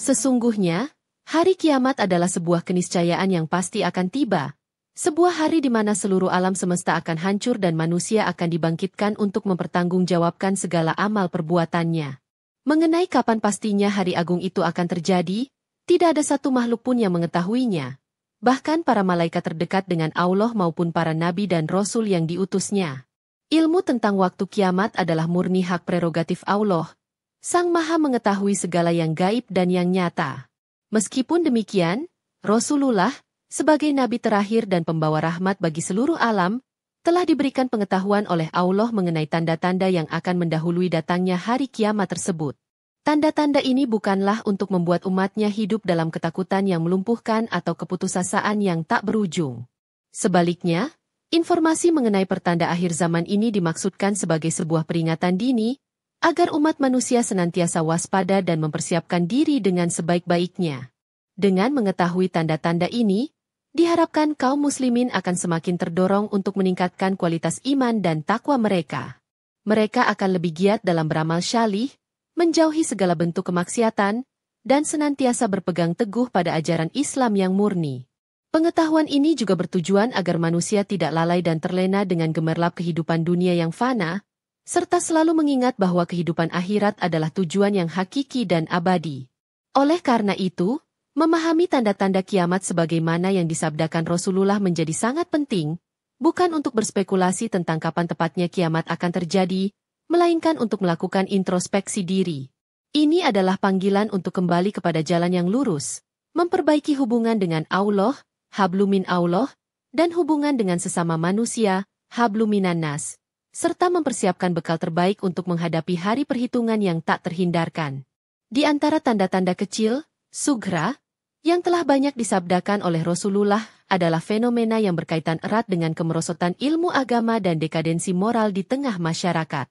Sesungguhnya, hari kiamat adalah sebuah keniscayaan yang pasti akan tiba. Sebuah hari di mana seluruh alam semesta akan hancur dan manusia akan dibangkitkan untuk mempertanggungjawabkan segala amal perbuatannya. Mengenai kapan pastinya hari agung itu akan terjadi, tidak ada satu makhluk pun yang mengetahuinya. Bahkan para malaikat terdekat dengan Allah maupun para nabi dan rasul yang diutusnya. Ilmu tentang waktu kiamat adalah murni hak prerogatif Allah. Sang Maha mengetahui segala yang gaib dan yang nyata. Meskipun demikian, Rasulullah, sebagai nabi terakhir dan pembawa rahmat bagi seluruh alam, telah diberikan pengetahuan oleh Allah mengenai tanda-tanda yang akan mendahului datangnya hari kiamat tersebut. Tanda-tanda ini bukanlah untuk membuat umatnya hidup dalam ketakutan yang melumpuhkan atau keputusasaan yang tak berujung. Sebaliknya, informasi mengenai pertanda akhir zaman ini dimaksudkan sebagai sebuah peringatan dini, agar umat manusia senantiasa waspada dan mempersiapkan diri dengan sebaik-baiknya. Dengan mengetahui tanda-tanda ini, diharapkan kaum muslimin akan semakin terdorong untuk meningkatkan kualitas iman dan takwa mereka. Mereka akan lebih giat dalam beramal syalih, menjauhi segala bentuk kemaksiatan, dan senantiasa berpegang teguh pada ajaran Islam yang murni. Pengetahuan ini juga bertujuan agar manusia tidak lalai dan terlena dengan gemerlap kehidupan dunia yang fana, serta selalu mengingat bahwa kehidupan akhirat adalah tujuan yang hakiki dan abadi. Oleh karena itu, memahami tanda-tanda kiamat sebagaimana yang disabdakan Rasulullah menjadi sangat penting, bukan untuk berspekulasi tentang kapan tepatnya kiamat akan terjadi, melainkan untuk melakukan introspeksi diri. Ini adalah panggilan untuk kembali kepada jalan yang lurus, memperbaiki hubungan dengan Allah, hablumin Allah, dan hubungan dengan sesama manusia, habluminan nas, serta mempersiapkan bekal terbaik untuk menghadapi hari perhitungan yang tak terhindarkan. Di antara tanda-tanda kecil, sughra, yang telah banyak disabdakan oleh Rasulullah adalah fenomena yang berkaitan erat dengan kemerosotan ilmu agama dan dekadensi moral di tengah masyarakat.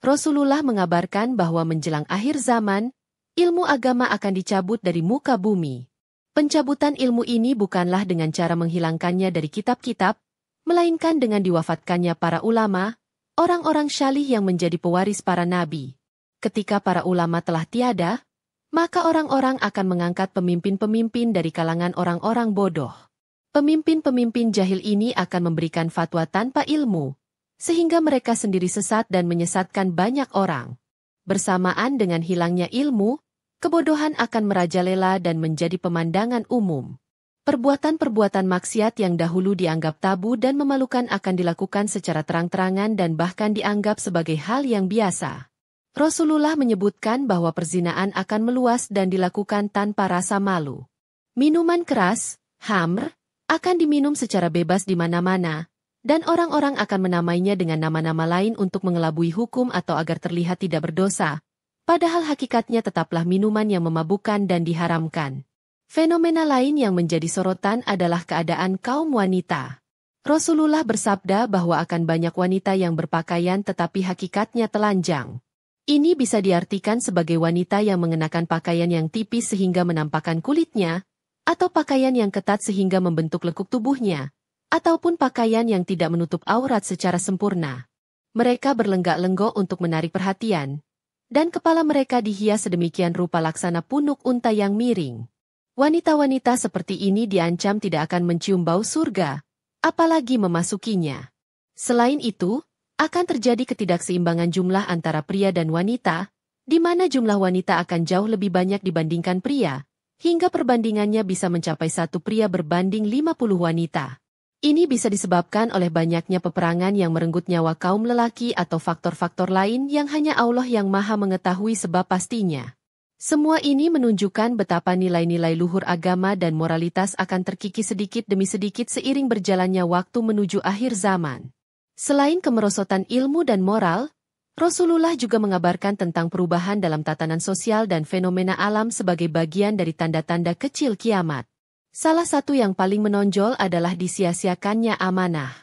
Rasulullah mengabarkan bahwa menjelang akhir zaman, ilmu agama akan dicabut dari muka bumi. Pencabutan ilmu ini bukanlah dengan cara menghilangkannya dari kitab-kitab, melainkan dengan diwafatkannya para ulama, orang-orang syalih yang menjadi pewaris para nabi. Ketika para ulama telah tiada, maka orang-orang akan mengangkat pemimpin-pemimpin dari kalangan orang-orang bodoh. Pemimpin-pemimpin jahil ini akan memberikan fatwa tanpa ilmu, sehingga mereka sendiri sesat dan menyesatkan banyak orang. Bersamaan dengan hilangnya ilmu, kebodohan akan merajalela dan menjadi pemandangan umum. Perbuatan-perbuatan maksiat yang dahulu dianggap tabu dan memalukan akan dilakukan secara terang-terangan dan bahkan dianggap sebagai hal yang biasa. Rasulullah menyebutkan bahwa perzinaan akan meluas dan dilakukan tanpa rasa malu. Minuman keras, khamr, akan diminum secara bebas di mana-mana, dan orang-orang akan menamainya dengan nama-nama lain untuk mengelabui hukum atau agar terlihat tidak berdosa. Padahal hakikatnya tetaplah minuman yang memabukkan dan diharamkan. Fenomena lain yang menjadi sorotan adalah keadaan kaum wanita. Rasulullah bersabda bahwa akan banyak wanita yang berpakaian tetapi hakikatnya telanjang. Ini bisa diartikan sebagai wanita yang mengenakan pakaian yang tipis sehingga menampakkan kulitnya, atau pakaian yang ketat sehingga membentuk lekuk tubuhnya, ataupun pakaian yang tidak menutup aurat secara sempurna. Mereka berlenggak-lenggok untuk menarik perhatian, dan kepala mereka dihias sedemikian rupa laksana punuk unta yang miring. Wanita-wanita seperti ini diancam tidak akan mencium bau surga, apalagi memasukinya. Selain itu, akan terjadi ketidakseimbangan jumlah antara pria dan wanita, di mana jumlah wanita akan jauh lebih banyak dibandingkan pria, hingga perbandingannya bisa mencapai 1 pria berbanding 50 wanita. Ini bisa disebabkan oleh banyaknya peperangan yang merenggut nyawa kaum lelaki atau faktor-faktor lain yang hanya Allah yang Maha mengetahui sebab pastinya. Semua ini menunjukkan betapa nilai-nilai luhur agama dan moralitas akan terkikis sedikit demi sedikit seiring berjalannya waktu menuju akhir zaman. Selain kemerosotan ilmu dan moral, Rasulullah juga mengabarkan tentang perubahan dalam tatanan sosial dan fenomena alam sebagai bagian dari tanda-tanda kecil kiamat. Salah satu yang paling menonjol adalah disia-siakannya amanah.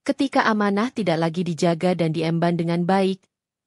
Ketika amanah tidak lagi dijaga dan diemban dengan baik,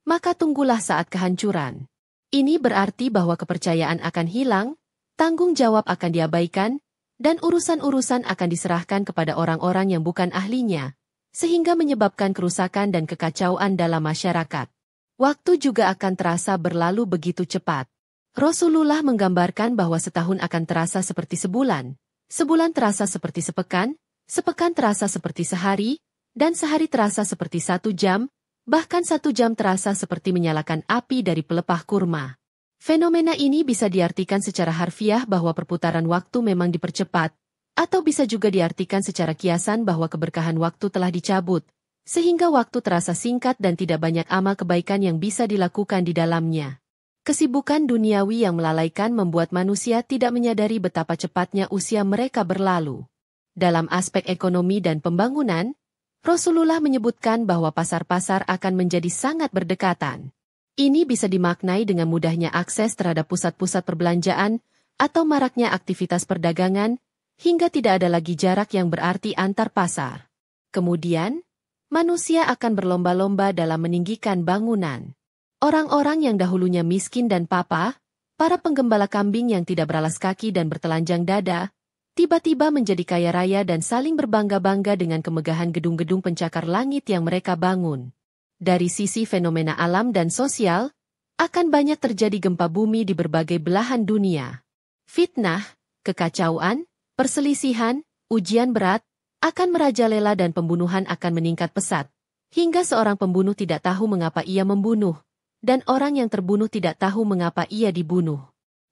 maka tunggulah saat kehancuran. Ini berarti bahwa kepercayaan akan hilang, tanggung jawab akan diabaikan, dan urusan-urusan akan diserahkan kepada orang-orang yang bukan ahlinya, sehingga menyebabkan kerusakan dan kekacauan dalam masyarakat. Waktu juga akan terasa berlalu begitu cepat. Rasulullah menggambarkan bahwa setahun akan terasa seperti sebulan, sebulan terasa seperti sepekan, sepekan terasa seperti sehari, dan sehari terasa seperti 1 jam, bahkan 1 jam terasa seperti menyalakan api dari pelepah kurma. Fenomena ini bisa diartikan secara harfiah bahwa perputaran waktu memang dipercepat, atau bisa juga diartikan secara kiasan bahwa keberkahan waktu telah dicabut, sehingga waktu terasa singkat dan tidak banyak amal kebaikan yang bisa dilakukan di dalamnya. Kesibukan duniawi yang melalaikan membuat manusia tidak menyadari betapa cepatnya usia mereka berlalu. Dalam aspek ekonomi dan pembangunan, Rasulullah menyebutkan bahwa pasar-pasar akan menjadi sangat berdekatan. Ini bisa dimaknai dengan mudahnya akses terhadap pusat-pusat perbelanjaan atau maraknya aktivitas perdagangan, hingga tidak ada lagi jarak yang berarti antar pasar. Kemudian, manusia akan berlomba-lomba dalam meninggikan bangunan. Orang-orang yang dahulunya miskin dan papa, para penggembala kambing yang tidak beralas kaki dan bertelanjang dada, tiba-tiba menjadi kaya raya dan saling berbangga-bangga dengan kemegahan gedung-gedung pencakar langit yang mereka bangun. Dari sisi fenomena alam dan sosial, akan banyak terjadi gempa bumi di berbagai belahan dunia. Fitnah, kekacauan, perselisihan, ujian berat, akan merajalela dan pembunuhan akan meningkat pesat, hingga seorang pembunuh tidak tahu mengapa ia membunuh, dan orang yang terbunuh tidak tahu mengapa ia dibunuh.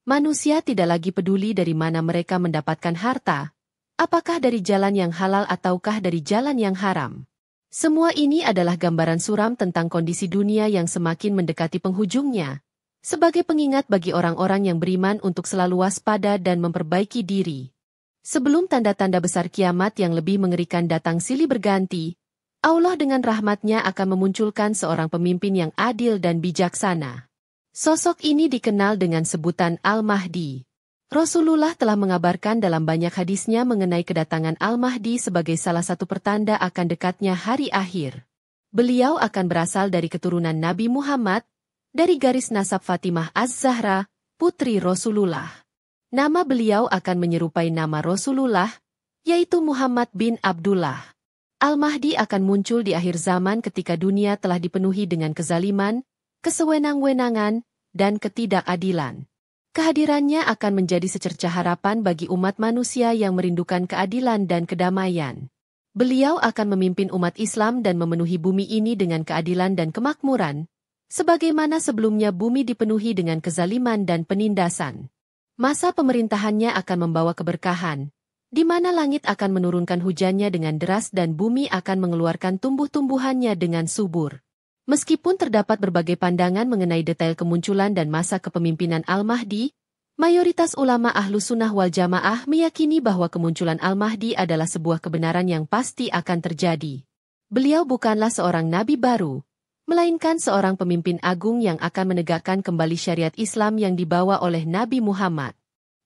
Manusia tidak lagi peduli dari mana mereka mendapatkan harta, apakah dari jalan yang halal ataukah dari jalan yang haram. Semua ini adalah gambaran suram tentang kondisi dunia yang semakin mendekati penghujungnya, sebagai pengingat bagi orang-orang yang beriman untuk selalu waspada dan memperbaiki diri. Sebelum tanda-tanda besar kiamat yang lebih mengerikan datang silih berganti, Allah dengan rahmat-Nya akan memunculkan seorang pemimpin yang adil dan bijaksana. Sosok ini dikenal dengan sebutan Al-Mahdi. Rasulullah telah mengabarkan dalam banyak hadisnya mengenai kedatangan Al-Mahdi sebagai salah satu pertanda akan dekatnya hari akhir. Beliau akan berasal dari keturunan Nabi Muhammad, dari garis nasab Fatimah Az-Zahra, putri Rasulullah. Nama beliau akan menyerupai nama Rasulullah, yaitu Muhammad bin Abdullah. Al-Mahdi akan muncul di akhir zaman ketika dunia telah dipenuhi dengan kezaliman, kesewenang-wenangan, dan ketidakadilan. Kehadirannya akan menjadi secercah harapan bagi umat manusia yang merindukan keadilan dan kedamaian. Beliau akan memimpin umat Islam dan memenuhi bumi ini dengan keadilan dan kemakmuran, sebagaimana sebelumnya bumi dipenuhi dengan kezaliman dan penindasan. Masa pemerintahannya akan membawa keberkahan, di mana langit akan menurunkan hujannya dengan deras dan bumi akan mengeluarkan tumbuh-tumbuhannya dengan subur. Meskipun terdapat berbagai pandangan mengenai detail kemunculan dan masa kepemimpinan Al-Mahdi, mayoritas ulama Ahlus Sunnah wal Jamaah meyakini bahwa kemunculan Al-Mahdi adalah sebuah kebenaran yang pasti akan terjadi. Beliau bukanlah seorang nabi baru, melainkan seorang pemimpin agung yang akan menegakkan kembali syariat Islam yang dibawa oleh Nabi Muhammad.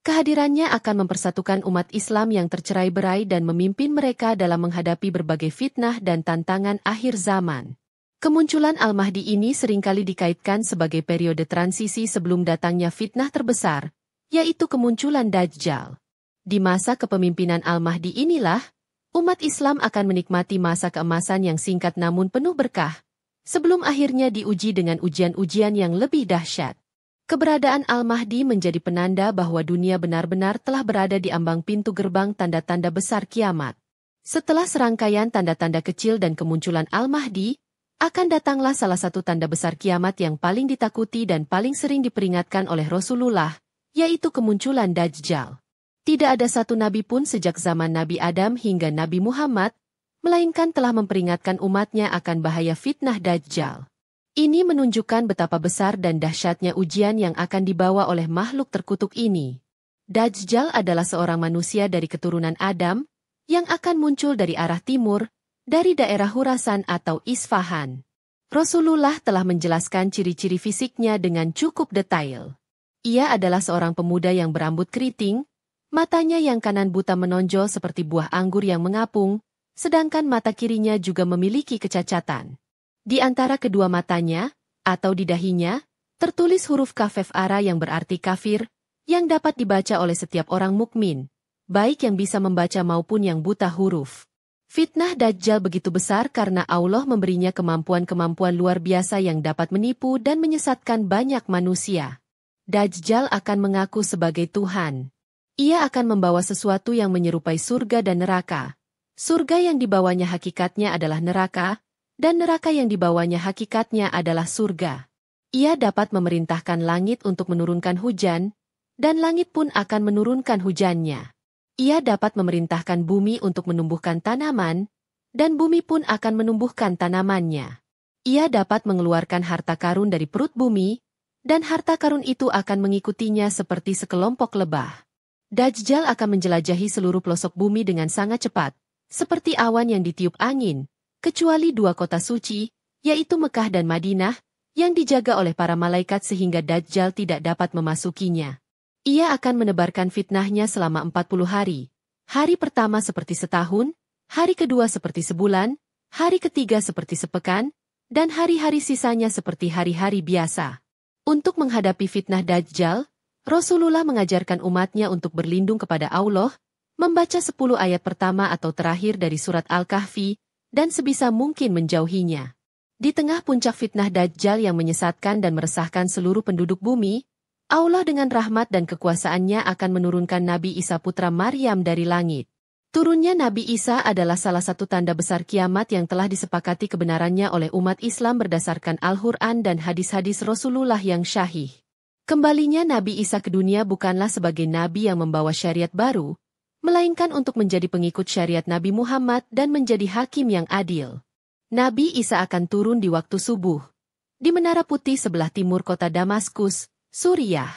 Kehadirannya akan mempersatukan umat Islam yang tercerai-berai dan memimpin mereka dalam menghadapi berbagai fitnah dan tantangan akhir zaman. Kemunculan Al-Mahdi ini seringkali dikaitkan sebagai periode transisi sebelum datangnya fitnah terbesar, yaitu kemunculan Dajjal. Di masa kepemimpinan Al-Mahdi inilah, umat Islam akan menikmati masa keemasan yang singkat namun penuh berkah, sebelum akhirnya diuji dengan ujian-ujian yang lebih dahsyat. Keberadaan Al-Mahdi menjadi penanda bahwa dunia benar-benar telah berada di ambang pintu gerbang tanda-tanda besar kiamat. Setelah serangkaian tanda-tanda kecil dan kemunculan Al-Mahdi, akan datanglah salah satu tanda besar kiamat yang paling ditakuti dan paling sering diperingatkan oleh Rasulullah, yaitu kemunculan Dajjal. Tidak ada satu nabi pun sejak zaman Nabi Adam hingga Nabi Muhammad, melainkan telah memperingatkan umatnya akan bahaya fitnah Dajjal. Ini menunjukkan betapa besar dan dahsyatnya ujian yang akan dibawa oleh makhluk terkutuk ini. Dajjal adalah seorang manusia dari keturunan Adam, yang akan muncul dari arah timur, dari daerah Khurasan atau Isfahan. Rasulullah telah menjelaskan ciri-ciri fisiknya dengan cukup detail. Ia adalah seorang pemuda yang berambut keriting, matanya yang kanan buta menonjol seperti buah anggur yang mengapung, sedangkan mata kirinya juga memiliki kecacatan. Di antara kedua matanya, atau di dahinya, tertulis huruf kafef ara yang berarti kafir, yang dapat dibaca oleh setiap orang mukmin, baik yang bisa membaca maupun yang buta huruf. Fitnah Dajjal begitu besar karena Allah memberinya kemampuan-kemampuan luar biasa yang dapat menipu dan menyesatkan banyak manusia. Dajjal akan mengaku sebagai Tuhan. Ia akan membawa sesuatu yang menyerupai surga dan neraka. Surga yang dibawanya hakikatnya adalah neraka, dan neraka yang dibawanya hakikatnya adalah surga. Ia dapat memerintahkan langit untuk menurunkan hujan, dan langit pun akan menurunkan hujannya. Ia dapat memerintahkan bumi untuk menumbuhkan tanaman, dan bumi pun akan menumbuhkan tanamannya. Ia dapat mengeluarkan harta karun dari perut bumi, dan harta karun itu akan mengikutinya seperti sekelompok lebah. Dajjal akan menjelajahi seluruh pelosok bumi dengan sangat cepat, seperti awan yang ditiup angin, kecuali dua kota suci, yaitu Mekah dan Madinah, yang dijaga oleh para malaikat sehingga Dajjal tidak dapat memasukinya. Ia akan menebarkan fitnahnya selama 40 hari. Hari pertama seperti setahun, hari kedua seperti sebulan, hari ketiga seperti sepekan, dan hari-hari sisanya seperti hari-hari biasa. Untuk menghadapi fitnah Dajjal, Rasulullah mengajarkan umatnya untuk berlindung kepada Allah, membaca 10 ayat pertama atau terakhir dari surat Al-Kahfi, dan sebisa mungkin menjauhinya. Di tengah puncak fitnah Dajjal yang menyesatkan dan meresahkan seluruh penduduk bumi, Allah dengan rahmat dan kekuasaannya akan menurunkan Nabi Isa putra Maryam dari langit. Turunnya Nabi Isa adalah salah satu tanda besar kiamat yang telah disepakati kebenarannya oleh umat Islam berdasarkan Al-Quran dan hadis-hadis Rasulullah yang syahih. Kembalinya Nabi Isa ke dunia bukanlah sebagai Nabi yang membawa syariat baru, melainkan untuk menjadi pengikut syariat Nabi Muhammad dan menjadi hakim yang adil. Nabi Isa akan turun di waktu subuh, di Menara Putih sebelah timur kota Damaskus, Suriah.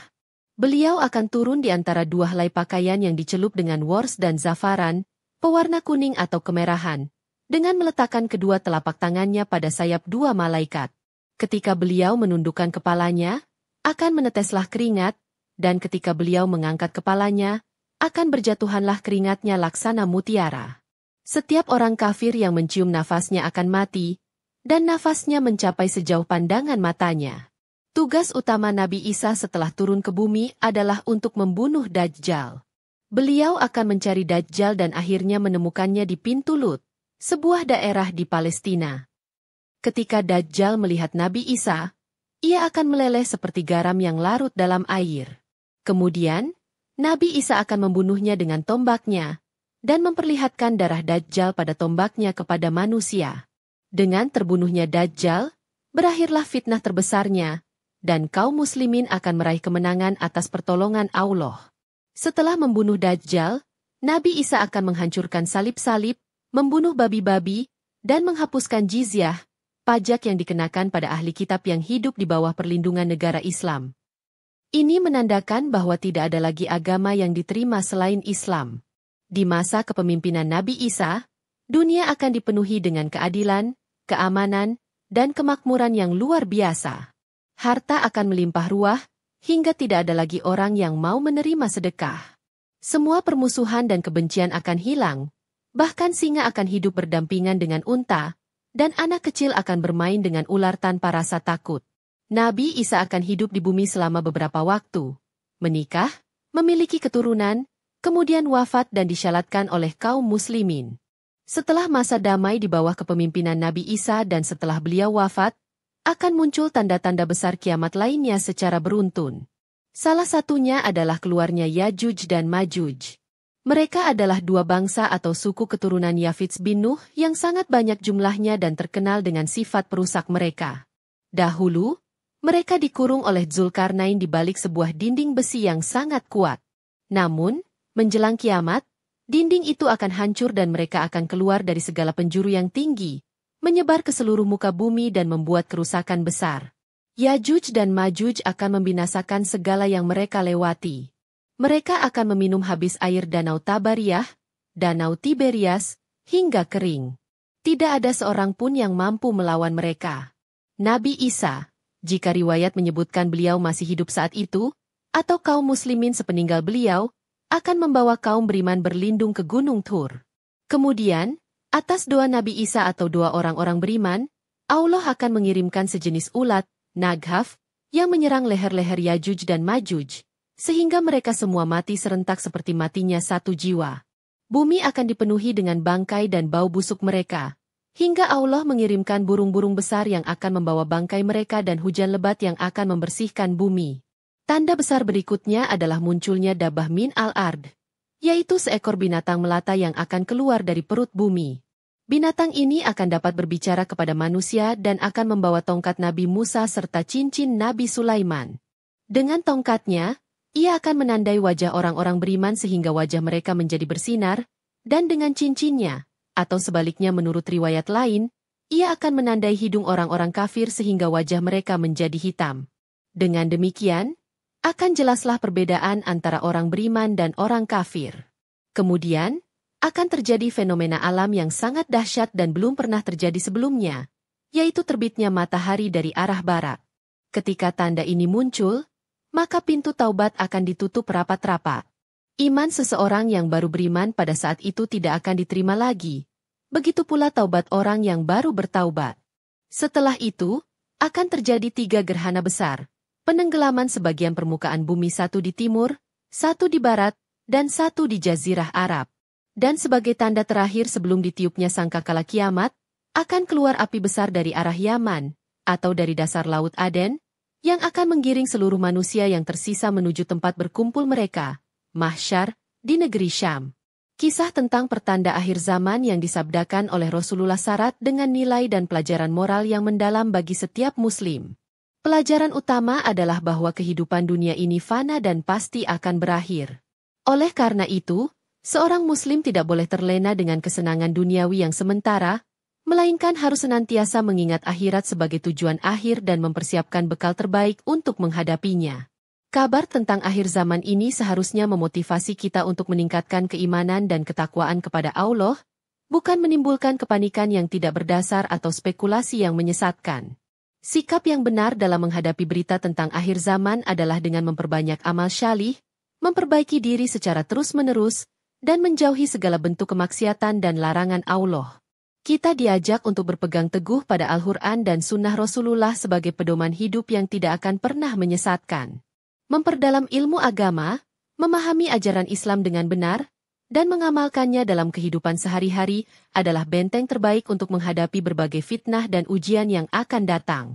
Beliau akan turun di antara dua helai pakaian yang dicelup dengan wors dan zafaran, pewarna kuning atau kemerahan, dengan meletakkan kedua telapak tangannya pada sayap dua malaikat. Ketika beliau menundukkan kepalanya, akan meneteslah keringat, dan ketika beliau mengangkat kepalanya, akan berjatuhanlah keringatnya laksana mutiara. Setiap orang kafir yang mencium nafasnya akan mati, dan nafasnya mencapai sejauh pandangan matanya. Tugas utama Nabi Isa setelah turun ke bumi adalah untuk membunuh Dajjal. Beliau akan mencari Dajjal dan akhirnya menemukannya di pintu Lut, sebuah daerah di Palestina. Ketika Dajjal melihat Nabi Isa, ia akan meleleh seperti garam yang larut dalam air. Kemudian, Nabi Isa akan membunuhnya dengan tombaknya, dan memperlihatkan darah Dajjal pada tombaknya kepada manusia. Dengan terbunuhnya Dajjal, berakhirlah fitnah terbesarnya, dan kaum muslimin akan meraih kemenangan atas pertolongan Allah. Setelah membunuh Dajjal, Nabi Isa akan menghancurkan salib-salib, membunuh babi-babi, dan menghapuskan jizyah, pajak yang dikenakan pada ahli kitab yang hidup di bawah perlindungan negara Islam. Ini menandakan bahwa tidak ada lagi agama yang diterima selain Islam. Di masa kepemimpinan Nabi Isa, dunia akan dipenuhi dengan keadilan, keamanan, dan kemakmuran yang luar biasa. Harta akan melimpah ruah, hingga tidak ada lagi orang yang mau menerima sedekah. Semua permusuhan dan kebencian akan hilang, bahkan singa akan hidup berdampingan dengan unta, dan anak kecil akan bermain dengan ular tanpa rasa takut. Nabi Isa akan hidup di bumi selama beberapa waktu, menikah, memiliki keturunan, kemudian wafat dan disyalatkan oleh kaum muslimin. Setelah masa damai di bawah kepemimpinan Nabi Isa dan setelah beliau wafat, akan muncul tanda-tanda besar kiamat lainnya secara beruntun. Salah satunya adalah keluarnya Yajuj dan Majuj. Mereka adalah dua bangsa atau suku keturunan Yafits bin Nuh yang sangat banyak jumlahnya dan terkenal dengan sifat perusak mereka. Dahulu, mereka dikurung oleh Zulkarnain di balik sebuah dinding besi yang sangat kuat. Namun, menjelang kiamat, dinding itu akan hancur dan mereka akan keluar dari segala penjuru yang tinggi, menyebar ke seluruh muka bumi dan membuat kerusakan besar. Yajuj dan Majuj akan membinasakan segala yang mereka lewati. Mereka akan meminum habis air Danau Tabariyah, Danau Tiberias, hingga kering. Tidak ada seorang pun yang mampu melawan mereka. Nabi Isa, jika riwayat menyebutkan beliau masih hidup saat itu, atau kaum muslimin sepeninggal beliau, akan membawa kaum beriman berlindung ke Gunung Tur. Kemudian, atas doa Nabi Isa atau doa orang-orang beriman, Allah akan mengirimkan sejenis ulat, naghaf, yang menyerang leher-leher Yajuj dan Majuj, sehingga mereka semua mati serentak seperti matinya satu jiwa. Bumi akan dipenuhi dengan bangkai dan bau busuk mereka, hingga Allah mengirimkan burung-burung besar yang akan membawa bangkai mereka dan hujan lebat yang akan membersihkan bumi. Tanda besar berikutnya adalah munculnya Dabbah min al-ard, yaitu seekor binatang melata yang akan keluar dari perut bumi. Binatang ini akan dapat berbicara kepada manusia dan akan membawa tongkat Nabi Musa serta cincin Nabi Sulaiman. Dengan tongkatnya, ia akan menandai wajah orang-orang beriman sehingga wajah mereka menjadi bersinar, dan dengan cincinnya, atau sebaliknya menurut riwayat lain, ia akan menandai hidung orang-orang kafir sehingga wajah mereka menjadi hitam. Dengan demikian, akan jelaslah perbedaan antara orang beriman dan orang kafir. Kemudian, akan terjadi fenomena alam yang sangat dahsyat dan belum pernah terjadi sebelumnya, yaitu terbitnya matahari dari arah barat. Ketika tanda ini muncul, maka pintu taubat akan ditutup rapat-rapat. Iman seseorang yang baru beriman pada saat itu tidak akan diterima lagi. Begitu pula taubat orang yang baru bertaubat. Setelah itu, akan terjadi 3 gerhana besar. Penenggelaman sebagian permukaan bumi, satu di timur, satu di barat, dan satu di Jazirah Arab. Dan sebagai tanda terakhir sebelum ditiupnya sangkakala kiamat, akan keluar api besar dari arah Yaman, atau dari dasar Laut Aden, yang akan menggiring seluruh manusia yang tersisa menuju tempat berkumpul mereka, Mahsyar, di negeri Syam. Kisah tentang pertanda akhir zaman yang disabdakan oleh Rasulullah syarat dengan nilai dan pelajaran moral yang mendalam bagi setiap muslim. Pelajaran utama adalah bahwa kehidupan dunia ini fana dan pasti akan berakhir. Oleh karena itu, seorang muslim tidak boleh terlena dengan kesenangan duniawi yang sementara, melainkan harus senantiasa mengingat akhirat sebagai tujuan akhir dan mempersiapkan bekal terbaik untuk menghadapinya. Kabar tentang akhir zaman ini seharusnya memotivasi kita untuk meningkatkan keimanan dan ketakwaan kepada Allah, bukan menimbulkan kepanikan yang tidak berdasar atau spekulasi yang menyesatkan. Sikap yang benar dalam menghadapi berita tentang akhir zaman adalah dengan memperbanyak amal syalih, memperbaiki diri secara terus-menerus, dan menjauhi segala bentuk kemaksiatan dan larangan Allah. Kita diajak untuk berpegang teguh pada Al-Quran dan Sunnah Rasulullah sebagai pedoman hidup yang tidak akan pernah menyesatkan. Memperdalam ilmu agama, memahami ajaran Islam dengan benar, dan mengamalkannya dalam kehidupan sehari-hari adalah benteng terbaik untuk menghadapi berbagai fitnah dan ujian yang akan datang.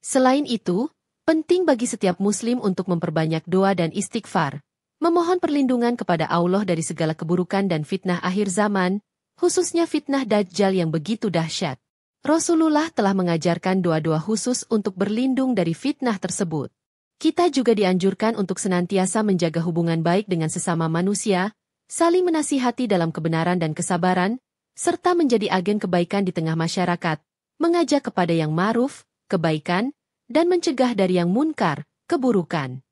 Selain itu, penting bagi setiap muslim untuk memperbanyak doa dan istighfar, memohon perlindungan kepada Allah dari segala keburukan dan fitnah akhir zaman, khususnya fitnah Dajjal yang begitu dahsyat. Rasulullah telah mengajarkan doa-doa khusus untuk berlindung dari fitnah tersebut. Kita juga dianjurkan untuk senantiasa menjaga hubungan baik dengan sesama manusia, saling menasihati dalam kebenaran dan kesabaran, serta menjadi agen kebaikan di tengah masyarakat, mengajak kepada yang ma'ruf, kebaikan, dan mencegah dari yang munkar, keburukan.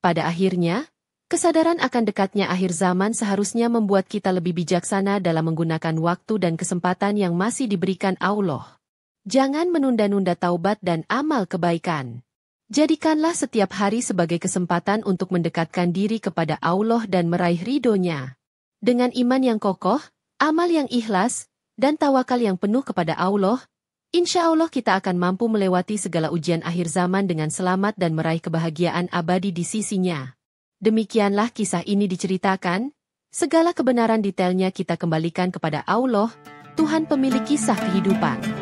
Pada akhirnya, kesadaran akan dekatnya akhir zaman seharusnya membuat kita lebih bijaksana dalam menggunakan waktu dan kesempatan yang masih diberikan Allah. Jangan menunda-nunda taubat dan amal kebaikan. Jadikanlah setiap hari sebagai kesempatan untuk mendekatkan diri kepada Allah dan meraih ridho-Nya. Dengan iman yang kokoh, amal yang ikhlas, dan tawakal yang penuh kepada Allah, insya Allah kita akan mampu melewati segala ujian akhir zaman dengan selamat dan meraih kebahagiaan abadi di sisinya. Demikianlah kisah ini diceritakan, segala kebenaran detailnya kita kembalikan kepada Allah, Tuhan pemilik kisah kehidupan.